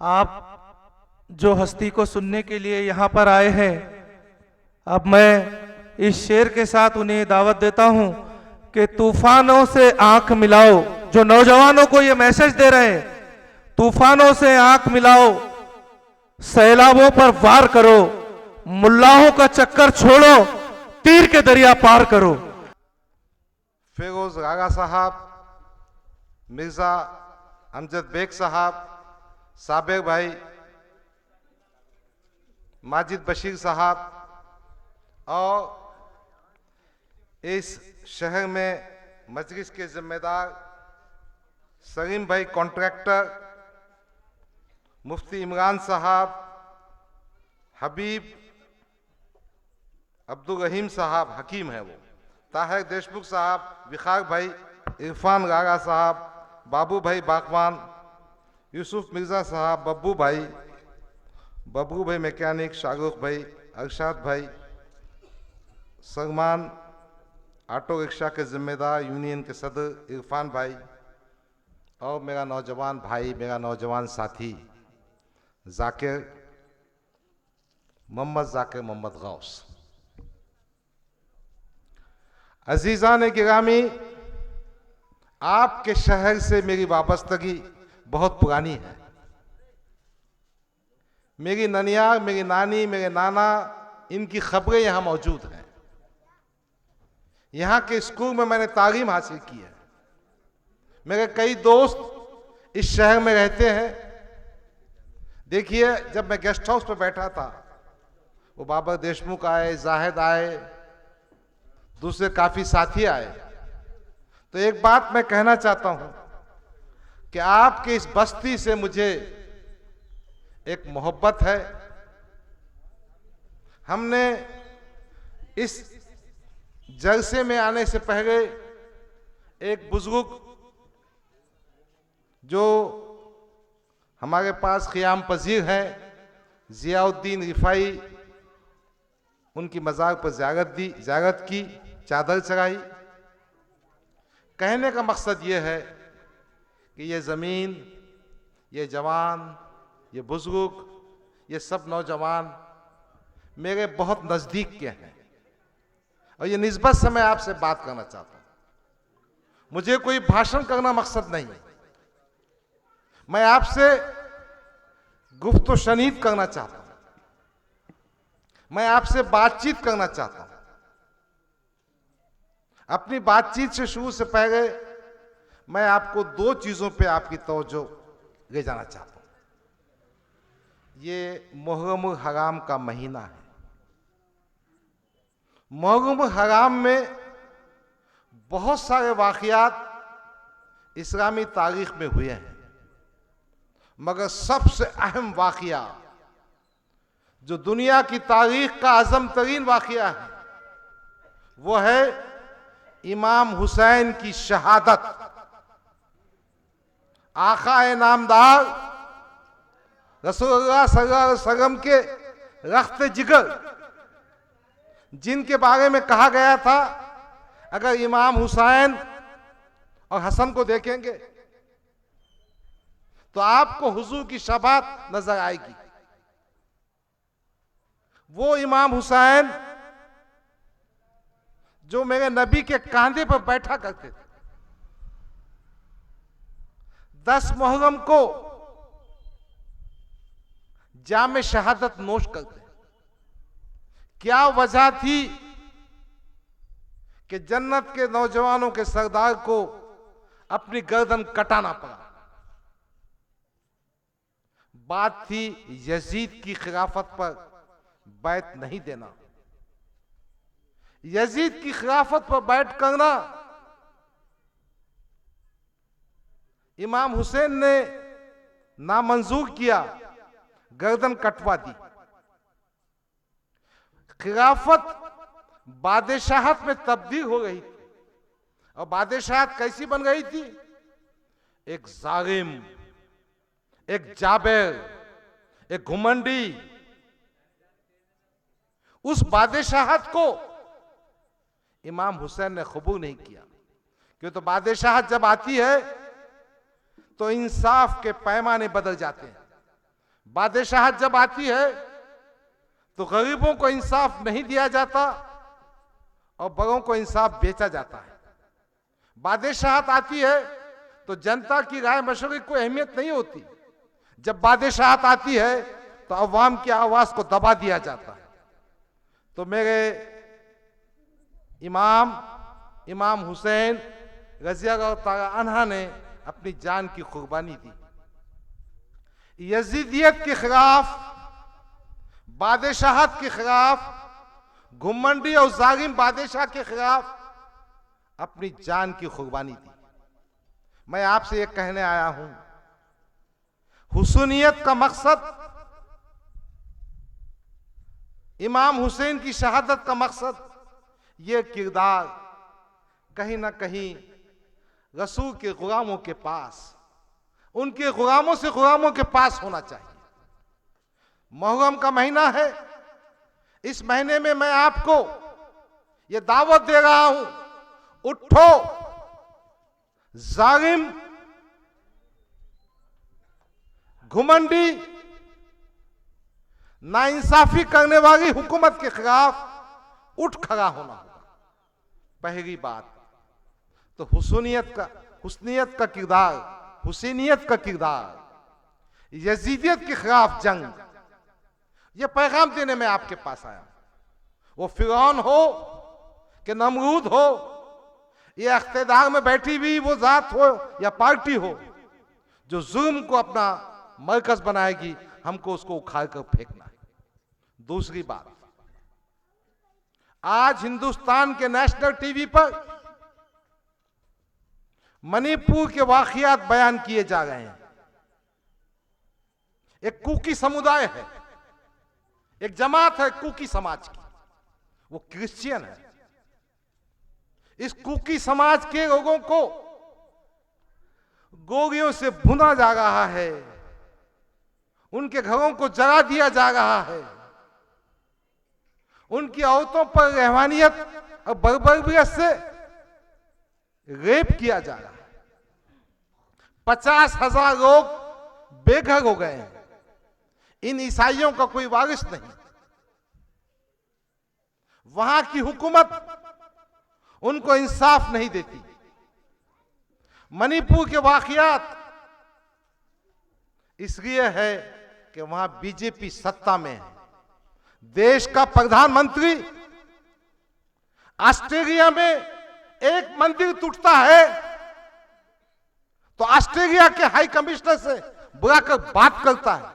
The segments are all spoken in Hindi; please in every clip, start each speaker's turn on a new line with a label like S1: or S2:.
S1: आप जो हस्ती को सुनने के लिए यहाँ पर आए हैं, अब मैं इस शेर के साथ उन्हें दावत देता हूँ कि तूफानों से आंख मिलाओ। जो नौजवानों को ये मैसेज दे रहे हैं, तूफानों से आंख मिलाओ, सैलाबों पर वार करो, मुल्लाहों का चक्कर छोड़ो, तीर के दरिया पार करो।
S2: फिरोज रागा साहब, मिर्जा अमजद बेग साहब, साबिर भाई, माजिद बशीर साहब और इस शहर में मजलिस के जिम्मेदार सलीम भाई कॉन्ट्रैक्टर, मुफ्ती इमरान साहब, हबीब अब्दुल रहीम साहब, हकीम है वो, ताहिर देशमुख साहब, विखार भाई, इरफान गागा साहब, बाबू भाई बागवान, यूसुफ मिर्ज़ा साहब, बब्बू भाई मैकेनिक, शाहरुख भाई, अरशाद भाई, सलमान ऑटो रिक्शा के जिम्मेदार यूनियन के सदर इरफान भाई, और मेरा नौजवान भाई, मेरा नौजवान साथी जाकिर मोहम्मद गौस। अजीज़ान गिरामी, आपके शहर से मेरी वाबस्तगी बहुत पुरानी है। मेरी ननियाल, मेरी नानी, मेरे नाना, इनकी खबरें यहाँ मौजूद हैं। यहाँ के स्कूल में मैंने तालीम हासिल की है। मेरे कई दोस्त इस शहर में रहते हैं। देखिए, जब मैं गेस्ट हाउस पर बैठा था, वो बाबर देशमुख आए, जाहिद आए, दूसरे काफी साथी आए। तो एक बात मैं कहना चाहता हूं कि आपके इस बस्ती से मुझे एक मोहब्बत है। हमने इस जलसे में आने से पहले एक बुजुर्ग जो हमारे पास क़ियाम पजीर है, जियाउद्दीन रिफाई, उनकी मज़ार पर ज़ियारत की, चादर चढ़ाई। कहने का मकसद ये है कि ये ज़मीन, ये जवान, ये बुजुर्ग, ये सब नौजवान मेरे बहुत नज़दीक के हैं और ये निस्बत से मैं आपसे बात करना चाहता हूँ। मुझे कोई भाषण करना मकसद नहीं है। मैं आपसे गुफ्तो शनीद करना चाहता हूँ। मैं आपसे बातचीत करना चाहता हूँ। अपनी बातचीत से शुरू से पहले मैं आपको दो चीजों पे आपकी तवज्जो ले जाना चाहता हूं। ये मुहर्रम हराम का महीना है। मुहर्रम हराम में बहुत सारे वाक़यात इस्लामी तारीख में हुए हैं, मगर सबसे अहम वाक़या जो दुनिया की तारीख का आज़म तरीन वाक़या है, वो है इमाम हुसैन की शहादत। आक़ाए नामदार रसूलुल्लाह सल्लल्लाहु अलैहि वसल्लम के रख्त जिगर, जिनके बारे में कहा गया था अगर इमाम हुसैन और हसन को देखेंगे तो आपको हुजूर की शबात नजर आएगी। वो इमाम हुसैन जो मेरे नबी के कांधे पर बैठा करते थे। 10 मुहर्रम को जामे शहादत नोश करते। क्या वजह थी कि जन्नत के नौजवानों के सरदार को अपनी गर्दन कटाना पड़ा? बात थी यजीद की खिलाफत पर बैत नहीं देना। यजीद की खिलाफत पर बैठ करना इमाम हुसैन ने नामंजूर किया, गर्दन कटवा दी। खिलाफत बादशाहत में तब्दील हो गई थी। और बादशाहत कैसी बन गई थी? एक जालिम, एक जाबिर, एक घुमंडी। उस बादशाहत को इमाम हुसैन ने कबूल नहीं किया, क्यों तो बादशाहत जब आती है तो इंसाफ के पैमाने बदल जाते हैं। बादशाहत जब आती है तो गरीबों को इंसाफ नहीं दिया जाता और बड़ों को इंसाफ बेचा जाता है। बादशाहत आती है तो जनता की राय मशवरे की कोई अहमियत नहीं होती। जब बादशाहत आती है तो अवाम की आवाज को दबा दिया जाता है। तो मेरे इमाम हुसैन रज़ियल्लाहु ताला अन्हा ने अपनी जान की कुर्बानी दी। यजीदियत के खिलाफ, बादशाहत के खिलाफ, घुमंडी और जालिम बादशाह के खिलाफ अपनी जान की कुर्बानी दी। मैं आपसे ये कहने आया हूं, हुसैनियत का मकसद, इमाम हुसैन की शहादत का मकसद, ये किरदार कहीं ना कहीं रसूल के गुलामों के पास, उनके गुलामों से गुलामों के पास होना चाहिए। मुहर्रम का महीना है, इस महीने में मैं आपको ये दावत दे रहा हूं, उठो, जालिम, घुमंडी, नाइंसाफी करने वाली हुकूमत के खिलाफ उठ खड़ा होना होगा। पहली बात तो हुस्नियत का किरदार, हुसैनियत का किरदार, यजीदियत के खिलाफ जंग, ये पैगाम देने में आपके पास आया। वो फिरौन हो कि नमरूद हो, ये इख्तिदार में बैठी हुई वो जात हो या पार्टी हो जो जुल्म को अपना मरकज बनाएगी, हमको उसको उखाड़ कर फेंकना है। दूसरी बात, आज हिंदुस्तान के नेशनल टीवी पर मणिपुर के वाकयात बयान किए जा रहे हैं। एक कुकी समुदाय है, एक जमात है कुकी समाज की, वो क्रिश्चियन है। इस कुकी समाज के लोगों को गोलियों से भुना जा रहा है, उनके घरों को जला दिया जा रहा है, उनकी औरतों पर रहमानियत और बर्बरियत से रेप किया जा रहा है। 50,000 लोग बेघर हो गए हैं। इन ईसाइयों का कोई वारिस नहीं। वहां की हुकूमत उनको इंसाफ नहीं देती। मणिपुर के वाकयात इसलिए है कि वहां बीजेपी सत्ता में है। देश का प्रधानमंत्री, ऑस्ट्रेलिया में एक मंदिर टूटता है तो ऑस्ट्रेलिया के हाई कमिश्नर से बुलाकर बात करता है।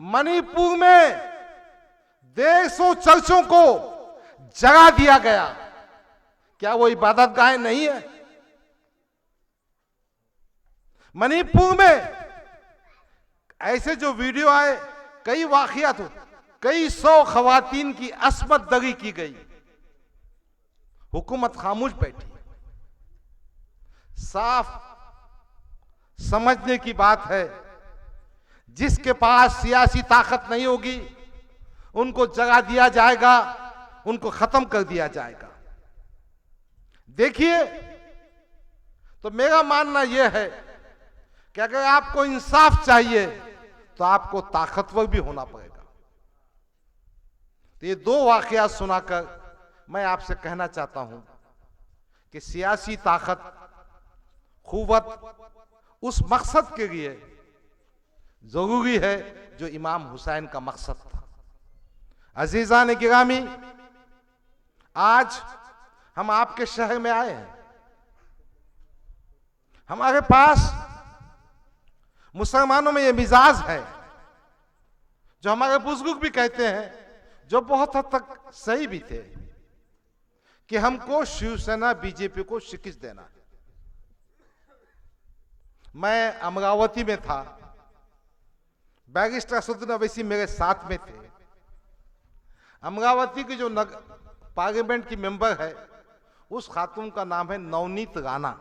S2: मणिपुर में 150 चर्चों को जला दिया गया। क्या वो इबादतगाहें नहीं है? मणिपुर में ऐसे जो वीडियो आए, कई वाकयात, कई 100 खवातीन की अस्मत दगी की गई, हुकूमत खामोश बैठी। साफ समझने की बात है, जिसके पास सियासी ताकत नहीं होगी उनको जगा दिया जाएगा, उनको खत्म कर दिया जाएगा। देखिए, तो मेरा मानना यह है कि अगर आपको इंसाफ चाहिए तो आपको ताकतवर भी होना पड़ेगा। तो ये 2 वाकयात सुनाकर मैं आपसे कहना चाहता हूं कि सियासी ताकत, कुव्वत उस मकसद के लिए जरूरी है जो इमाम हुसैन का मकसद था। अजीजान गिरामी, आज हम आपके शहर में आए हैं। हमारे पास मुसलमानों में यह मिजाज है जो हमारे बुजुर्ग भी कहते हैं, जो बहुत हद तक सही भी थे, कि हमको शिवसेना बीजेपी को शिकस्त देना है। मैं अमरावती में था, बैरिस्टर असदुद्दीन अवैसी मेरे साथ में थे। अमरावती की जो पार्लियामेंट की मेंबर है, उस खातून का नाम है नवनीत राणा।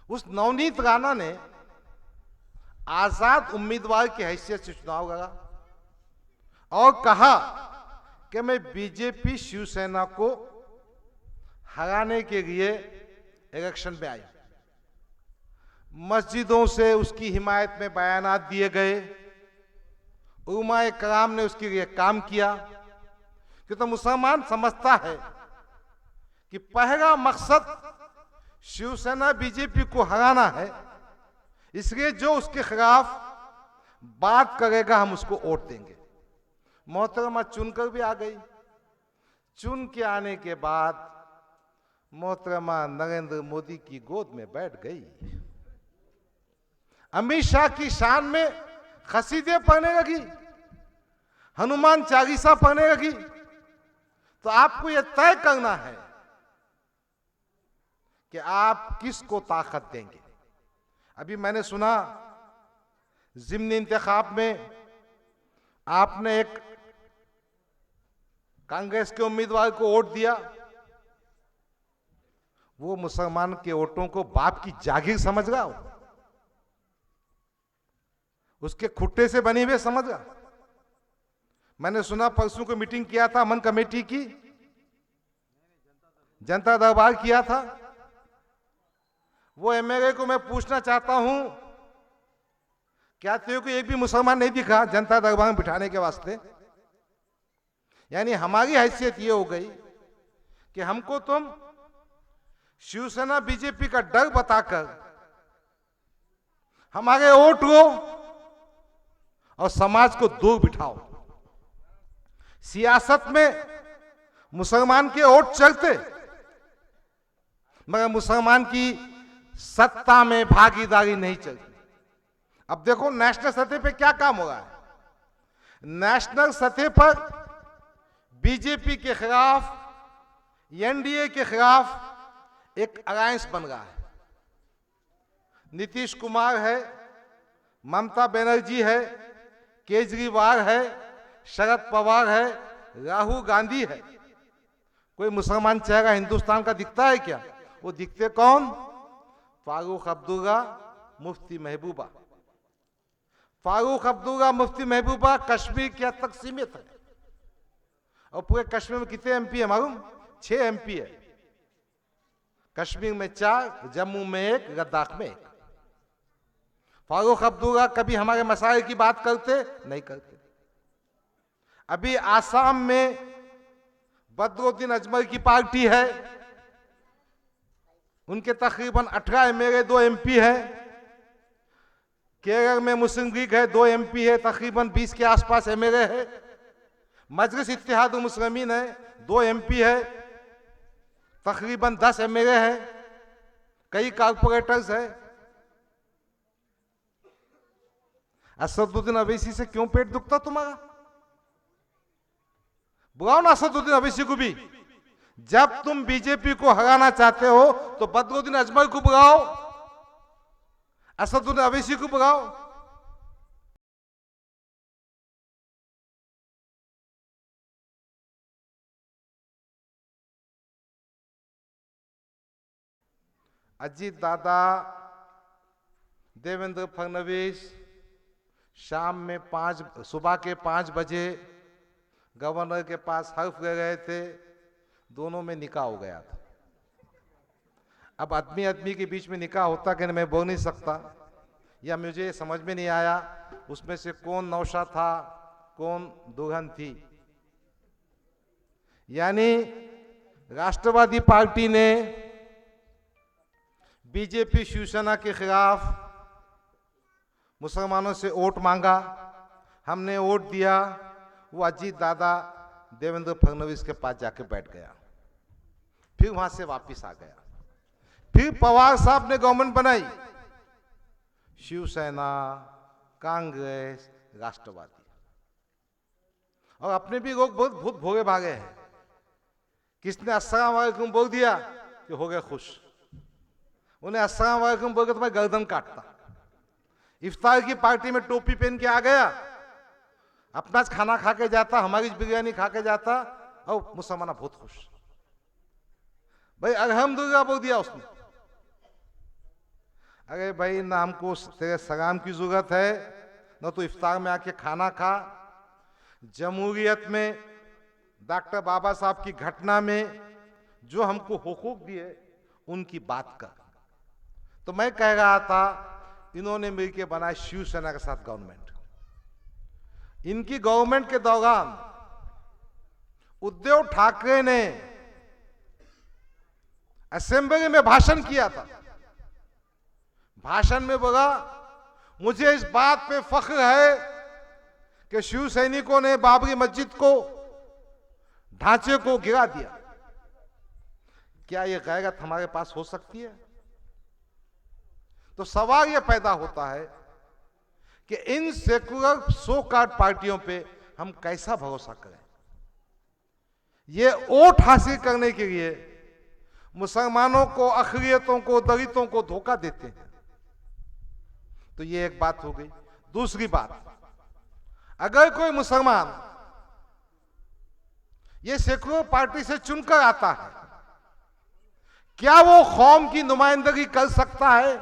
S2: उस नवनीत राणा ने आजाद उम्मीदवार की हैसियत से चुनाव लड़ा और कहा कि मैं बीजेपी शिवसेना को हराने के लिए इलेक्शन में आई। मस्जिदों से उसकी हिमायत में बयानात दिए गए, उलमाए कराम ने उसके लिए काम किया। कि तो मुसलमान समझता है कि पहला मकसद शिवसेना बीजेपी को हराना है, इसलिए जो उसके खिलाफ बात करेगा हम उसको वोट देंगे। मोहतरमा चुनकर भी आ गई। चुन के आने के बाद मोहतरमा नरेंद्र मोदी की गोद में बैठ गई। अमित शाह की शान में खसीदे पढ़ने लगी, हनुमान चालीसा पढ़ने लगी। तो आपको यह तय करना है कि आप किसको ताकत देंगे। अभी मैंने सुना ज़िम्नी इंतखाब में आपने एक कांग्रेस के उम्मीदवार को वोट दिया। वो मुसलमान के वोटों को बाप की जागीर समझ रहा हो, उसके खुट्टे से बनी हुए समझ रहा। मैंने सुना परसों को मीटिंग किया था अमन कमेटी की, जनता दरबार किया था। वो एमएलए को मैं पूछना चाहता हूं, क्या तेरे को एक भी मुसलमान नहीं दिखा जनता दरबार में बिठाने के वास्ते? यानी हमारी हैसियत ये हो गई कि हमको तुम शिवसेना बीजेपी का डर बताकर हमारे वोट लो और समाज को दूर बिठाओ। सियासत में मुसलमान के वोट चलते, मगर मुसलमान की सत्ता में भागीदारी नहीं चलती। अब देखो नेशनल सतह पे क्या काम हो रहा है। नेशनल सतह पर बीजेपी के खिलाफ, एनडीए के खिलाफ एक अलायंस बन रहा है। नीतीश कुमार है, ममता बनर्जी है, केजरीवाल है, शरद पवार है, राहुल गांधी है। कोई मुसलमान चेहरा हिंदुस्तान का दिखता है क्या? वो दिखते कौन? फारूक अब्दुल्ला, मुफ्ती महबूबा। फारूक अब्दुल्ला, मुफ्ती महबूबा कश्मीर के हद तक सीमित है। और पूरे कश्मीर में कितने एमपी है मालूम? 6 एमपी है। कश्मीर में 4, जम्मू में 1, लद्दाख में 1। फारूक अब्दुल्ला कभी हमारे मसाइल की बात करते नहीं करते। अभी आसाम में बदरुद्दीन अजमल की पार्टी है, उनके तकरीबन 18 एमएलए, 2 एमपी है। केरल में मुस्लिम लीग है, 2 एमपी है, तकरीबन 20 के आसपास एमएलए है। मजलिस इत्तेहादुल मुस्लिमीन है, 2 एमपी है, तकरीबन 10 एमएलए है, कई कारपोरेटर्स है। असदुद्दीन अवैसी से क्यों पेट दुखता तुम्हारा? बुलाओ ना असदुद्दीन अवैसी को भी। जब तुम बीजेपी को हराना चाहते हो तो बदरुद्दीन अजमल को बुलाओ, असदुद्दीन अवैसी को बुलाओ। अजीत दादा, देवेंद्र फडणवीस शाम में सुबह के 5 बजे गवर्नर के पास हल्फ ले गए थे। दोनों में निकाह हो गया था। अब आदमी आदमी के बीच में निकाह होता कि मैं बोल नहीं सकता, या मुझे समझ में नहीं आया उसमें से कौन नौशा था, कौन दुल्हन थी। यानी राष्ट्रवादी पार्टी ने बीजेपी शिवसेना के खिलाफ मुसलमानों से वोट मांगा, हमने वोट दिया। वो अजीत दादा देवेंद्र फडणवीस के पास जाके बैठ गया, फिर वहां से वापस आ गया। फिर पवार साहब ने गवर्नमेंट बनाई, शिवसेना, कांग्रेस, राष्ट्रवादी। और अपने भी लोग बहुत भूत भोगे भागे हैं। किसने अस्सलाम वालेकुम बोल दिया कि हो गए खुश। उन्हें अस्सलाम वालेकुम बोल के तुम्हारी गर्दन काटता। इफ्तार की पार्टी में टोपी पहन के आ गया, अपना खाना खा के जाता, हमारी बिरयानी खा के जाता, और मुसलमान बहुत खुश। भाई अल्हम्दुलिल्लाह बोल दिया उसने। अरे भाई ना हमको तेरे सलाम की जरूरत है, ना तो इफ्तार में आके खाना खा। जमहूरियत में डॉक्टर बाबा साहब की घटना में जो हमको हुकूक दिए उनकी बात कर। तो मैं कह रहा था इन्होंने मिलकर बनाया शिवसेना के साथ गवर्नमेंट। इनकी गवर्नमेंट के दौरान उद्धव ठाकरे ने असेंबली में भाषण किया था। भाषण में बोला, मुझे इस बात पे फख्र है कि शिव सैनिकों ने बाबरी मस्जिद को ढांचे को गिरा दिया। क्या यह गैरत हमारे पास हो सकती है? तो सवाल यह पैदा होता है कि इन सेकुलर सो कार्ड पार्टियों पे हम कैसा भरोसा करें। ये वोट हासिल करने के लिए मुसलमानों को, अक़लियतों को, दलितों को धोखा देते हैं। तो ये एक बात हो गई। दूसरी बात, अगर कोई मुसलमान ये सेकुलर पार्टी से चुनकर आता है, क्या वो कौम की नुमाइंदगी कर सकता है?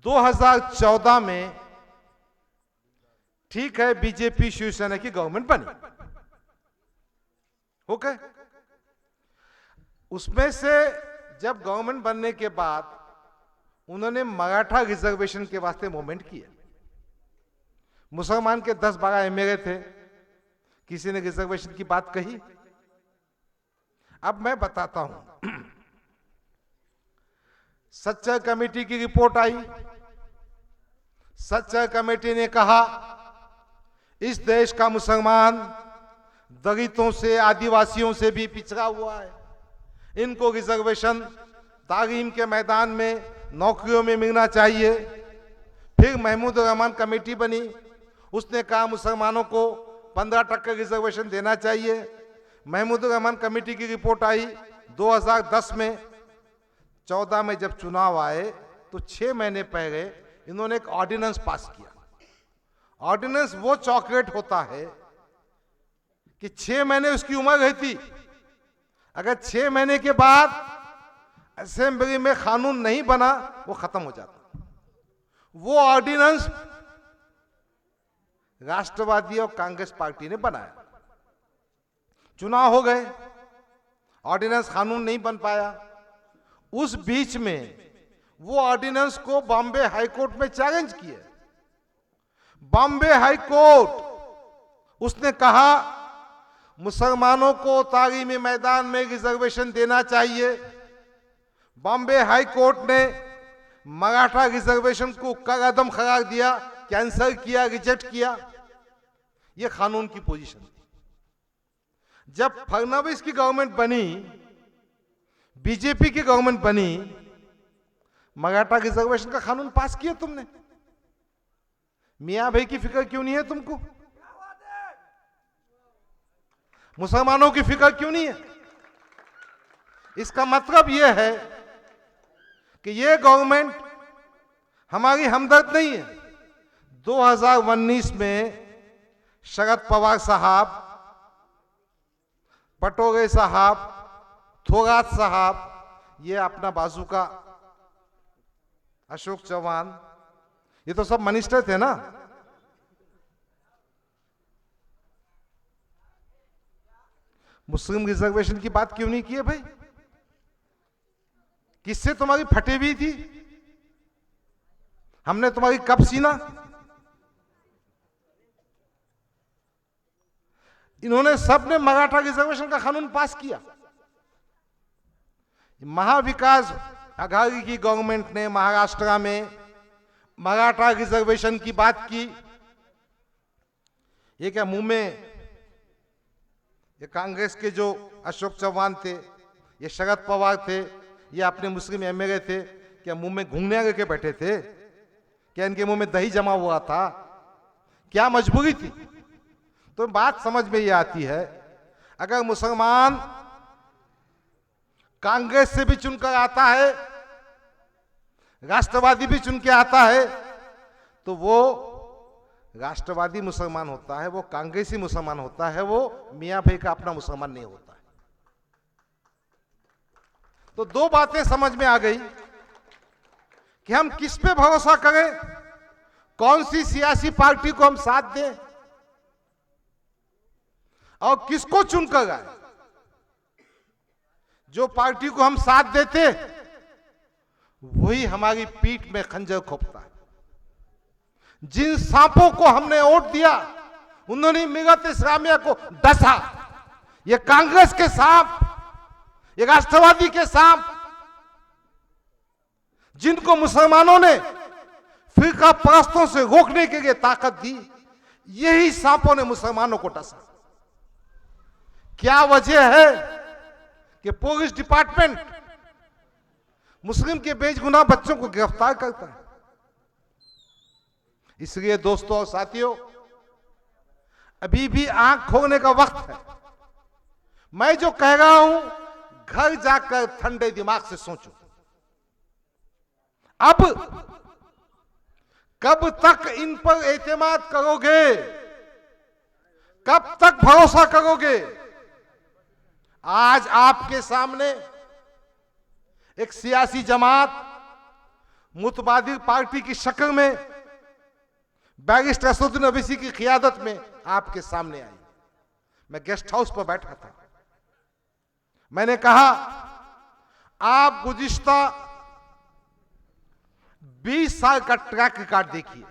S2: 2014 में ठीक है, बीजेपी शिवसेना की गवर्नमेंट बनी, ओके। उसमें से जब गवर्नमेंट बनने के बाद उन्होंने मराठा रिजर्वेशन के वास्ते मूवमेंट किया। मुसलमान के 10-12 एमएलए थे, किसी ने रिजर्वेशन की बात कही? अब मैं बताता हूं। सच्चा कमेटी की रिपोर्ट आई। सच्चा कमेटी ने कहा इस देश का मुसलमान दलितों से, आदिवासियों से भी पिछड़ा हुआ है। इनको रिजर्वेशन तालीम के मैदान में, नौकरियों में मिलना चाहिए। फिर महमूद रहमान कमेटी बनी, उसने कहा मुसलमानों को 15% रिजर्वेशन देना चाहिए। महमूद रहमान कमेटी की रिपोर्ट आई 2010 में। 14 में जब चुनाव आए तो 6 महीने पहले इन्होंने एक ऑर्डिनेंस पास किया। ऑर्डिनेंस वो चॉकलेट होता है कि 6 महीने उसकी उम्र रहती, अगर 6 महीने के बाद असेंबली में कानून नहीं बना वो खत्म हो जाता। वो ऑर्डिनेंस राष्ट्रवादी और कांग्रेस पार्टी ने बनाया। चुनाव हो गए, ऑर्डिनेंस कानून नहीं बन पाया। उस बीच में वो ऑर्डिनेंस को बॉम्बे हाई कोर्ट में चैलेंज किए। बॉम्बे हाई कोर्ट उसने कहा मुसलमानों को तालीमी मैदान में रिजर्वेशन देना चाहिए। बॉम्बे हाई कोर्ट ने मराठा रिजर्वेशन को कदम करार दिया, कैंसिल किया, रिजेक्ट किया। यह कानून की पोजीशन थी। जब फडणवीस की गवर्नमेंट बनी, बीजेपी की गवर्नमेंट बनी, मराठा रिजर्वेशन का कानून पास किया तुमने। मियां भाई की फिक्र क्यों नहीं है तुमको? मुसलमानों की फिक्र क्यों नहीं है? इसका मतलब यह है कि यह गवर्नमेंट हमारी हमदर्द नहीं है। 2019 में शरद पवार साहब, पटोले साहब, थोराट साहब, ये अपना बाजू का अशोक चौहान, ये तो सब मिनिस्टर थे ना। मुस्लिम रिजर्वेशन की बात क्यों नहीं की है भाई? किससे तुम्हारी फटे हुई थी? हमने तुम्हारी कब सीना? इन्होंने सबने मराठा रिजर्वेशन का कानून पास किया। महाविकास आघाड़ी की गवर्नमेंट ने महाराष्ट्र में मराठा रिजर्वेशन की बात की। ये क्या मुंह में, ये कांग्रेस के जो अशोक चौहान थे, ये शरद पवार थे, ये अपने मुस्लिम एमएलए थे, क्या मुंह में घूंघने के बैठे थे? क्या इनके मुंह में दही जमा हुआ था? क्या मजबूरी थी? तो बात समझ में ये आती है, अगर मुसलमान कांग्रेस से भी चुनकर आता है, राष्ट्रवादी भी चुन के आता है, तो वो राष्ट्रवादी मुसलमान होता है, वो कांग्रेसी मुसलमान होता है, वो मियां भाई का अपना मुसलमान नहीं होता है। तो दो बातें समझ में आ गई कि हम किस पे भरोसा करें, कौन सी सियासी पार्टी को हम साथ दें और किसको चुनकर आए। जो पार्टी को हम साथ देते वही हमारी पीठ में खंजर खोपता है। जिन सांपों को हमने वोट दिया उन्होंने मिलत इस्लामिया को डसा। ये कांग्रेस के सांप, ये राष्ट्रवादी के सांप, जिनको मुसलमानों ने फिरका परस्तों से रोकने के लिए ताकत दी, यही सांपों ने मुसलमानों को डसा। क्या वजह है कि पुलिस डिपार्टमेंट मुस्लिम के बेगुनाह बच्चों को गिरफ्तार करता है? इसलिए दोस्तों और साथियों, अभी भी आंख खोलने का वक्त है। मैं जो कह रहा हूं घर जाकर ठंडे दिमाग से सोचो। अब कब तक इन पर एतमाद करोगे? कब तक भरोसा करोगे? आज आपके सामने एक सियासी जमात मुतबादिल पार्टी की शक्ल में बैरिस्टर असदुद्दीन ओवैसी की क़ियादत में आपके सामने आई। मैं गेस्ट हाउस पर बैठा था। मैंने कहा, आप गुज़िश्ता 20 साल का ट्रैक रिकॉर्ड देखिए।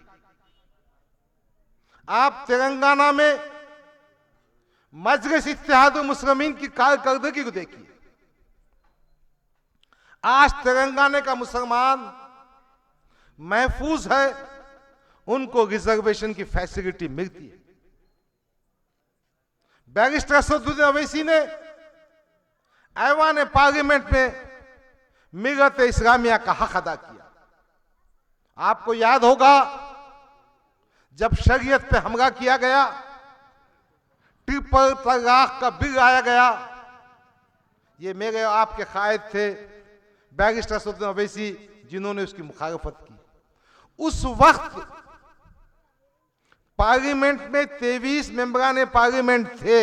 S2: आप तेलंगाना में मजलिस इत्तेहादुल मुस्लिमीन की कारकर्दगी को देखिए। आज तेलंगाना का मुसलमान महफूज है, उनको रिजर्वेशन की फैसिलिटी मिलती है। बैरिस्टर असदुद्दीन ओवैसी ने ऐवान पार्लियामेंट में मिलत इस्लामिया का हक अदा किया। आपको याद होगा जब शरीयत पे हमला किया गया, ट्रिपल तलाक का बिल लाया गया, ये मेरे आपके कायद थे बैरिस्टर असदुद्दीन ओवैसी, जिन्होंने उसकी मुखालफत की। उस वक्त पार्लियामेंट में 23 मेंबरान पार्लियामेंट थे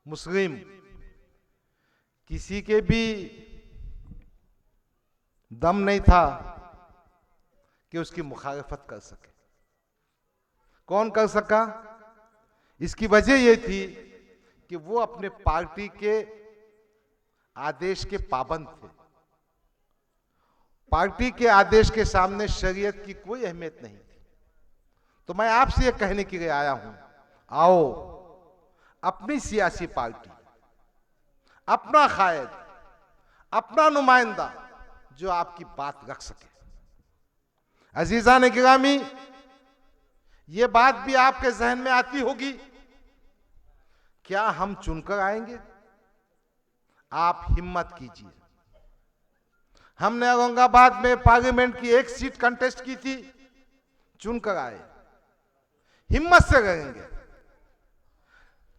S2: मुस्लिम। किसी के भी दम नहीं था कि उसकी मुखालफत कर सके। कौन कर सका? इसकी वजह यह थी कि वो अपने पार्टी के आदेश के पाबंद थे। पार्टी के आदेश के सामने शरीयत की कोई अहमियत नहीं थी। तो मैं आपसे यह कहने के लिए आया हूं, आओ अपनी सियासी पार्टी, अपना कायद, अपना नुमाइंदा जो आपकी बात रख सके। अजीजान गिरामी, ये बात भी आपके जहन में आती होगी, क्या हम चुनकर आएंगे? आप हिम्मत कीजिए। हमने औरंगाबाद में पार्लियामेंट की एक सीट कंटेस्ट की थी, चुनकर आए। हिम्मत से रहेंगे,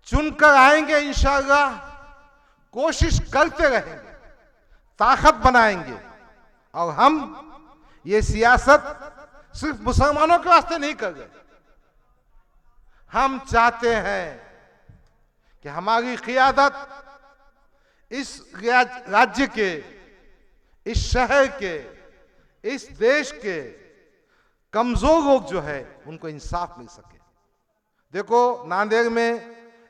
S2: चुनकर आएंगे इंशाअल्लाह, कोशिश करते रहेंगे, ताकत बनाएंगे। और हम ये सियासत सिर्फ मुसलमानों के वास्ते नहीं कर रहे। हम चाहते हैं कि हमारी क़ियादत इस राज्य के, इस शहर के, इस देश के कमजोर लोग जो है उनको इंसाफ मिल सके। देखो, नांदेड़ में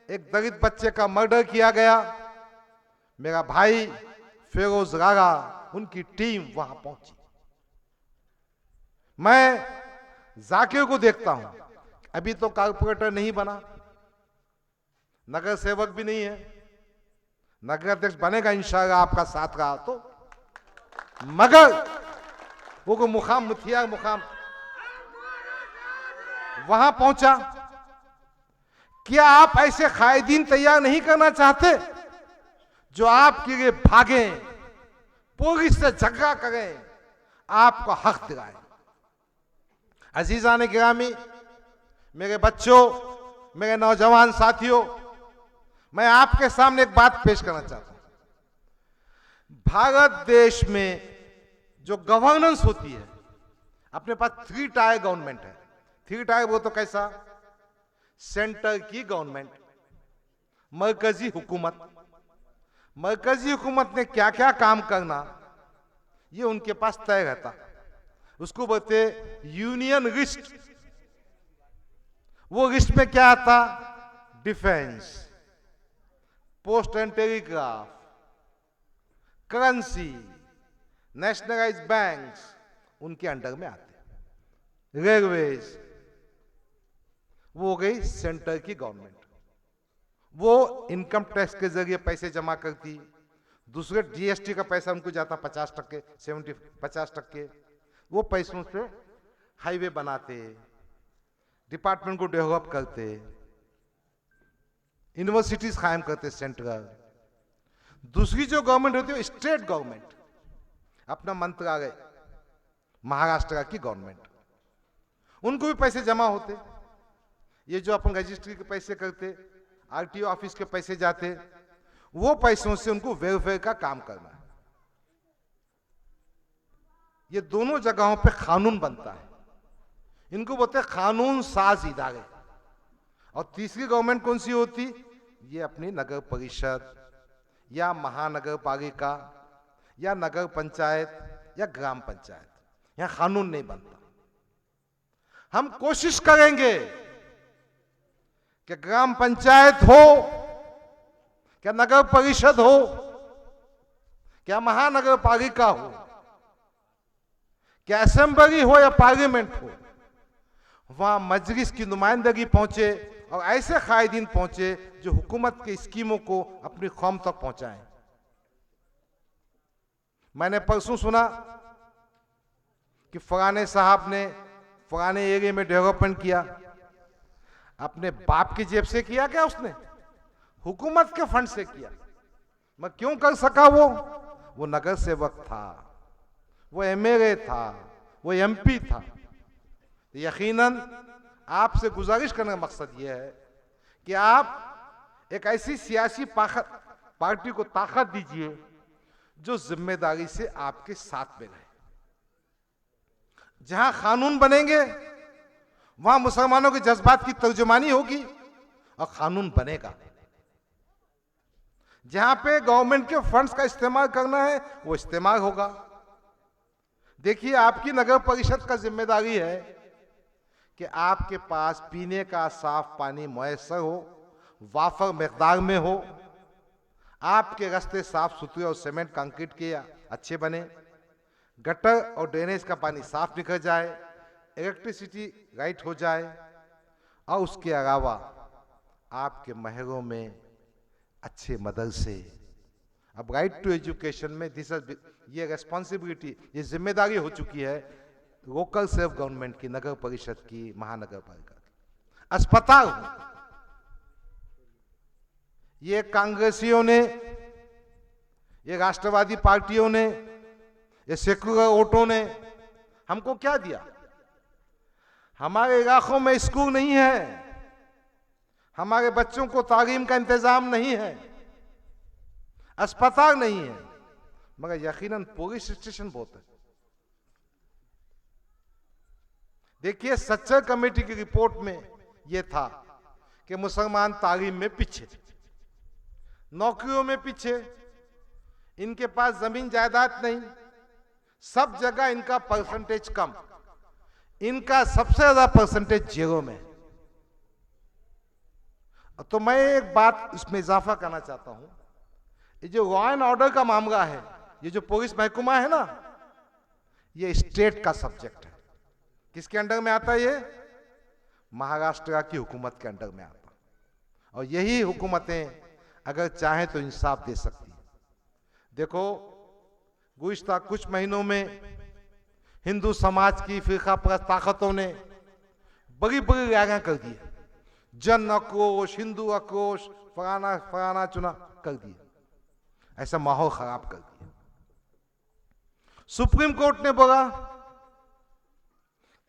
S2: एक दलित बच्चे का मर्डर किया गया। मेरा भाई फिरोज रागा, उनकी टीम वहां पहुंची। मैं जाकिर को देखता हूं, अभी तो कारपोरेटर नहीं बना, नगर सेवक भी नहीं है, नगर अध्यक्ष बनेगा इंशाअल्लाह आपका साथ रहा तो। मगर वो मुकाम मुथिया मुकाम वहां पहुंचा। क्या आप ऐसे कायदीन तैयार नहीं करना चाहते जो आपके लिए भागे, पुलिस से झगड़ा करें, आपको हक दिलाएं? अजीजान गिरामी, मेरे बच्चों, मेरे नौजवान साथियों, मैं आपके सामने एक बात पेश करना चाहता हूं। भारत देश में जो गवर्नेंस होती है, अपने पास 3 टायर गवर्नमेंट है। 3 टायर वो तो कैसा? सेंटर की गवर्नमेंट, मरकजी हुकूमत। मरकजी हुकूमत ने क्या क्या काम करना, ये उनके पास तय रहता। उसको बोलते यूनियन लिस्ट। वो लिस्ट में क्या आता? Defence, post and telegraph, currency, nationalise banks उनके अंडर में आते हैं। रेलवेज वो हो गई सेंटर की गवर्नमेंट, वो इनकम टैक्स के जरिए पैसे जमा करती। दूसरे जीएसटी का पैसा उनको जाता 50%, 50%। वो पैसों से हाईवे बनाते, डिपार्टमेंट को डेवलप करते, यूनिवर्सिटीज कायम करते सेंट्रल। दूसरी जो गवर्नमेंट होती है स्टेट गवर्नमेंट, अपना मंत्रालय, महाराष्ट्र की गवर्नमेंट, उनको भी पैसे जमा होते। ये जो अपन रजिस्ट्री के पैसे करते, आरटीओ ऑफिस के पैसे जाते, वो पैसों से उनको वेलफेयर का काम करना है। ये दोनों जगहों पे कानून बनता है, इनको बोलते हैं कानून साज इदारे। और तीसरी गवर्नमेंट कौन सी होती? ये अपनी नगर परिषद या महानगर पालिका या नगर पंचायत या ग्राम पंचायत। यहां कानून नहीं बनता। हम कोशिश करेंगे कि ग्राम पंचायत हो, क्या नगर परिषद हो, क्या महानगर पालिका हो, क्या असेंबली हो या पार्लियामेंट हो, वहां मजलिस की नुमाइंदगी पहुंचे और ऐसे कायदीन पहुंचे जो हुकूमत की स्कीमों को अपनी कौम तक पहुंचाएं। मैंने परसों सुना कि फलाने साहब ने फलाने एरिया में डेवलपमेंट किया। अपने बाप की जेब से किया क्या उसने? हुकूमत के फंड से किया। मैं क्यों कर सका? वो नगर सेवक था, वो एमएलए था, वो एमपी था। यकीनन आपसे गुजारिश करने का मकसद यह है कि आप एक ऐसी सियासी पार्टी को ताकत दीजिए जो जिम्मेदारी से आपके साथ में रहे। जहां कानून बनेंगे वहां मुसलमानों के जज्बात की तर्जुमानी होगी और कानून बनेगा। जहां पे गवर्नमेंट के फंड्स का इस्तेमाल करना है वो इस्तेमाल होगा। देखिए, आपकी नगर परिषद का जिम्मेदारी है कि आपके पास पीने का साफ पानी मुयस्सर हो, वाफर मिकदार में हो, आपके रास्ते साफ सुथरे और सीमेंट कंक्रीट के अच्छे बने, गटर और ड्रेनेज का पानी साफ निकल जाए, इलेक्ट्रिसिटी राइट हो जाए, और उसके अलावा आपके महलों में अच्छे मदरसे। अब राइट टू एजुकेशन में ये रेस्पॉन्सिबिलिटी, ये जिम्मेदारी हो चुकी है लोकल सेल्फ गवर्नमेंट की, नगर परिषद की, महानगर पालिका की। अस्पताल, ये कांग्रेसियों ने, ये राष्ट्रवादी पार्टियों ने, ये सेकुलर वोटों ने हमको क्या दिया? हमारे इलाकों में स्कूल नहीं है, हमारे बच्चों को तालीम का इंतजाम नहीं है, अस्पताल नहीं है, मगर यकीनन पुलिस स्टेशन बहुत है। देखिए, सच्चर कमेटी की रिपोर्ट में यह था कि मुसलमान तालीम में पीछे, नौकरियों में पीछे, इनके पास जमीन जायदाद नहीं, सब जगह इनका परसेंटेज कम, इनका सबसे ज्यादा परसेंटेज जेरों में। तो मैं एक बात इसमें इजाफा करना चाहता हूं, ये जो लॉ एंड ऑर्डर का मामला है, ये जो पुलिस महकमा है ना, ये स्टेट का सब्जेक्ट है। किसके अंडर में आता है? ये महाराष्ट्र की हुकूमत के अंडर में आता। और यही हुकूमतें अगर चाहें तो इंसाफ दे सकती है। देखो, गुज़िश्ता कुछ महीनों में हिंदू समाज की फिरका परस्त ताकतों ने बड़ी बड़ी रैलियां कर दी, जन आक्रोश, हिंदू आक्रोश, फलाना फलाना चुना कर दिया, ऐसा माहौल खराब कर दिया। सुप्रीम कोर्ट ने बोला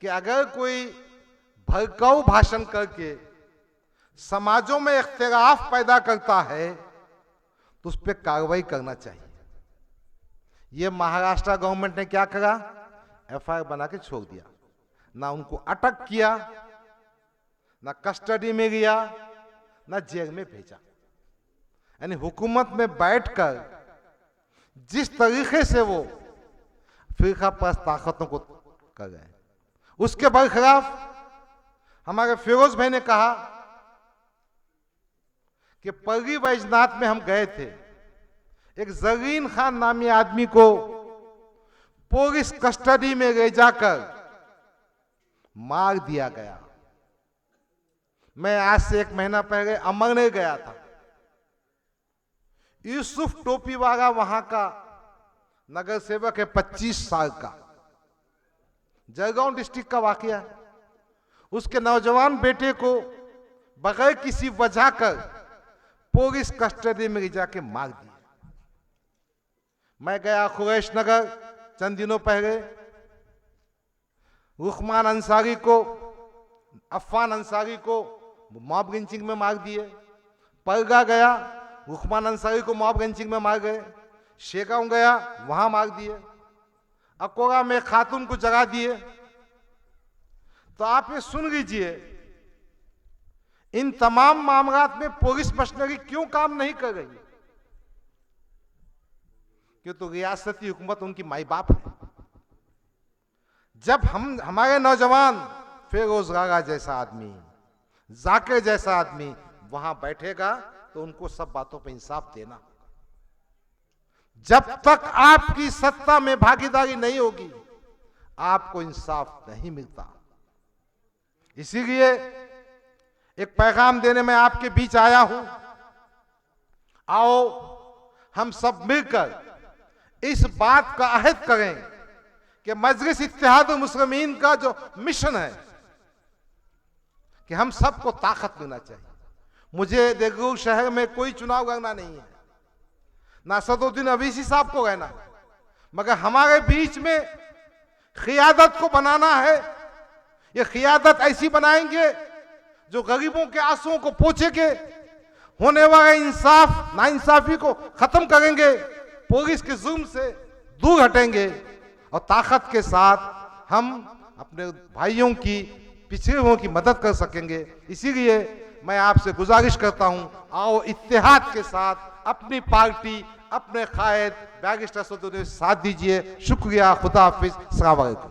S2: कि अगर कोई भड़काऊ भाषण करके समाजों में इख्तिलाफ पैदा करता है तो उस पर कार्रवाई करना चाहिए। यह महाराष्ट्र गवर्नमेंट ने क्या करा? एफआईआर बना के छोड़ दिया, ना उनको अटक किया, ना कस्टडी में लिया, ना जेल में भेजा। यानी हुकूमत में बैठकर जिस तरीके से वो फिरका परस्त ताकतों को कर गए, उसके बरखिलाफ हमारे फिरोज भाई ने कहा कि पगड़ी बैजनाथ में हम गए थे, एक जगीन खान नामी आदमी को पुलिस कस्टडी में ले जाकर मार दिया गया। मैं आज से 1 महीना पहले अमरनेर गया था। यूसुफ टोपी वाला वहां का नगर सेवक है, 25 साल का, जलगांव डिस्ट्रिक्ट का वाकया है। उसके नौजवान बेटे को बगैर किसी वजह कर पुलिस कस्टडी में ले जाके मार दिया। मैं गया खुरैश नगर चंद दिनों पहले, रुखमान अंसारी को, अफान अंसारी को मॉब लिंचिंग में मार दिए। परगा गया, रुखमान अंसारी को मॉब लिंचिंग में मार गए। शेगांव गया, वहां मार दिए। अकोला में खातून को जगा दिए। तो आप ये सुन लीजिए, इन तमाम मामलात में पुलिस मशीनरी क्यों काम नहीं कर रही? क्यों? तो रियासती हुकूमत उनकी माई बाप है। जब हमारे नौजवान फिरोज गागा जैसा आदमी, जाकिर जैसा आदमी वहां बैठेगा तो उनको सब बातों पर इंसाफ देना होगा। जब तक आपकी सत्ता में भागीदारी नहीं होगी, आपको इंसाफ नहीं मिलता। इसीलिए एक पैगाम देने में आपके बीच आया हूं। आओ हम सब मिलकर इस बात का अहद करें कि मजलिस इत्तेहाद मुस्लिमीन का जो मिशन है कि हम सबको ताकत मिलना चाहिए। मुझे देगलूर शहर में कोई चुनाव लड़ना नहीं है, ना सदुद्दीन अवीसी साहब को रहना, मगर हमारे बीच में क़ियादत को बनाना है। ये क़ियादत ऐसी बनाएंगे जो गरीबों के आंसुओं को पोंछेंगे, होने वाले इंसाफ नाइंसाफी को खत्म करेंगे, पुलिस के जुल्म से दूर हटेंगे और ताकत के साथ हम अपने भाइयों की, पिछड़े हुओं की मदद कर सकेंगे। इसीलिए मैं आपसे गुजारिश करता हूं, आओ इत्तेहाद के साथ अपनी पार्टी, अपने कायद बैरिस्टर सदुद्दीन साथ दीजिए। शुक्रिया, खुदा हाफिज, अस्सलाम वालेकुम।